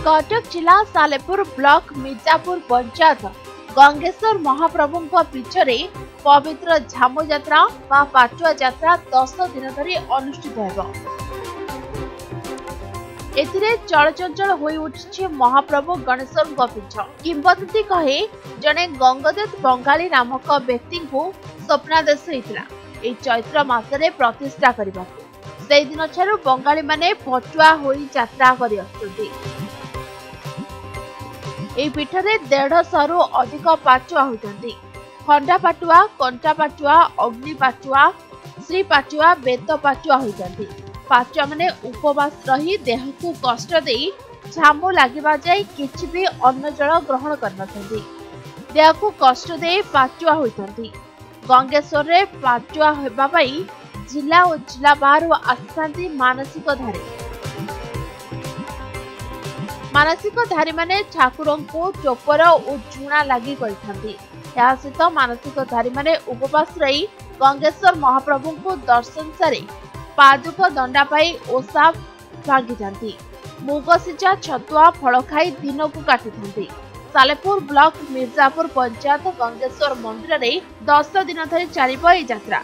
कटक जिला सालेपुर ब्लॉक मिर्जापुर पंचायत गंगेश्वर महाप्रभु पीछे पवित्र झामु यात्रा व पाटुआ यात्रा 10 दिन धरी अनुष्ठित होगा। एथिरे चलचंचल होई उठिछि महाप्रभु गणेश्वर पीठ। किंवदंती कहे जने गंगदेव बंगाली नामक व्यक्ति को स्वप्नादेश होइतिला ए चैत्र मासरे प्रतिष्ठा करबा। से दिन छारु बंगाली माने पटुआ होई यात्रा करि आछथि। ए पीठरे 150 रु अधिक पाटुआ होइतंती। खंडा पाटुआ, कंटा पाटुआ, अग्नि पाटुआ, श्री पाटुआ, बेत पाटुआ होइतंती। पाटुआ माने उपवास रही देह को कष्ट दे झामु लागिबा जाय किछि भी अन्न जल ग्रहण करनथंती। देह को कष्ट दे पाटुआ होइतंती। गंगेश्वर रे पाटुआ हेबा पई जिला और जिला बाहर आसंती मानसिक धारी। मानसिक धारी माने ठाकुरों को टोपर और झुणा लगी करथंती। या सहित मानसिक धारी माने उपवास रही गंगेश्वर महाप्रभु को दर्शन सारी पादुक दंडा पाई ओसा भांगी थांती। मुग सिजा छतुआ फल खाई दिन को काटी थांती। सालेपुर ब्लॉक मिर्जापुर पंचायत गंगेश्वर मंदिर रे 10 दिन धरी चलिबो ए यात्रा।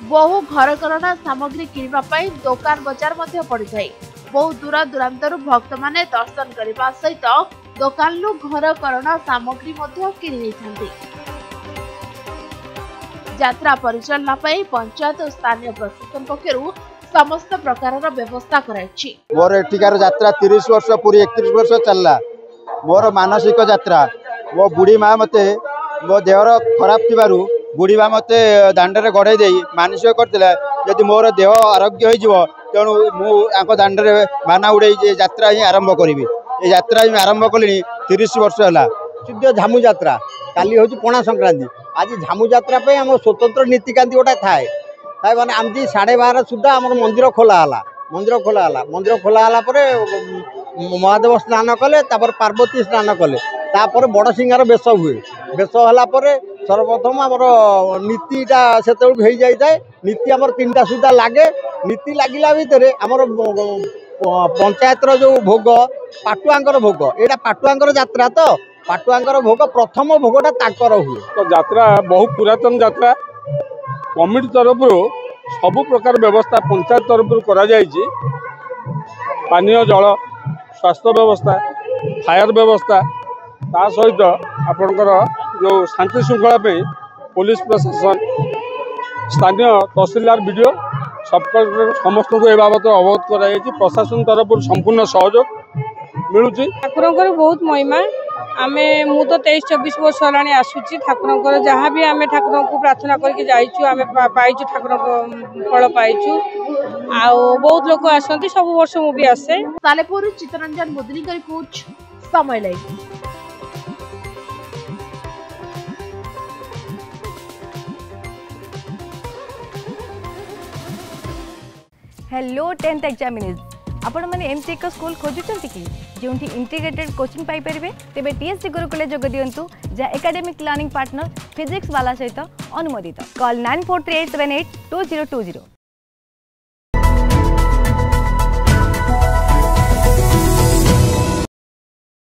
बहु घरकरणा सामग्री किनिबा पई दुकान बाजार मध्ये पड़िथाय। बहु दूर दूरांतरु भक्त माने दर्शन करबा सहित दुकानलु घरकरणा सामग्री मध्ये किनि नेथांती। यात्रा परिचालना पई पंचायत और स्थानीय प्रशासन पक्षरु समस्त प्रकार व्यवस्था कराइछि। मोर एठिकार यात्रा 30 वर्ष पूरी 31 वर्ष चलला। मोर मानसिक यात्रा मो बुढ़ी माँ मते मो देहर खराब थिबारु बुढ़ी माँ मते दांडरे गड़े दे मानसिक करथिला यदि मोर देह आरोग्य होई जिवो तेणु मु दांडरे बाना उड़े यात्रा ही आरंभ करी। ये यात्रा ही आरंभ कली 30 वर्ष है। शुद्ध झामु यात्रा काली हूँ पणा संक्रांति। आज झामु यात्रा पे आम स्वतंत्र नीतिकांति गोटा थाए माने आमती 12:30 सुधा आम मंदिर खोलाला। मंदिर खोलाला महादेव स्नान कले पार्वती स्नान कले बड़ सिंगार बेश हुए। बेश है सर्वप्रथम आमर नीतिटा से हो जाए। नीति आमर 3टा सुधा लगे। नीति लगिला भितर आमर पंचायतर जो भोग पाटुआंकर भोग यहाँ पाटुआंकर यात्रा तो पाटुआंकर भोग प्रथम भोगटा ताकर हुए। तो यात्रा बहुत पुरातन यात्रा कमिटी तरफ सबु प्रकार व्यवस्था पंचायत तरफ करा जायछि। पानीय जल स्वास्थ्य व्यवस्था फायर व्यवस्था ता सहित आपणकर जो शांति श्रृंखला पे पुलिस प्रशासन स्थानीय तहसीलदार बीडीओ सब समस्त को ए बाबत अवगत कराई। प्रशासन तरफ संपूर्ण सहयोग मिलुची। ठाकुर बहुत महिमा आमे मु तो 23-24 वर्ष होलानी आसुची। ठाकुर जहाँ भी आमे ठाकुर को प्रार्थना करके जाइछु आमे पाइछु ठाकुर फल पाइछु। आ बहुत लोग आसंती सब वर्ष मु भी आसे। सालेपुर चित्तरंजन मुदली का रिपोर्ट समय लाइव। हेलो 10th एग्जामिनीज आपण माने एमसी एक स्कूल खोजुचंती कि जोंठी इंटीग्रेटेड कोचिंग पाई परिबे तेबे टीएससी गुरुकुल जोग दियंतु जा एकेडमिक लर्निंग पार्टनर फिजिक्स वाला सहित अनुमोदित। कॉल 9438782020।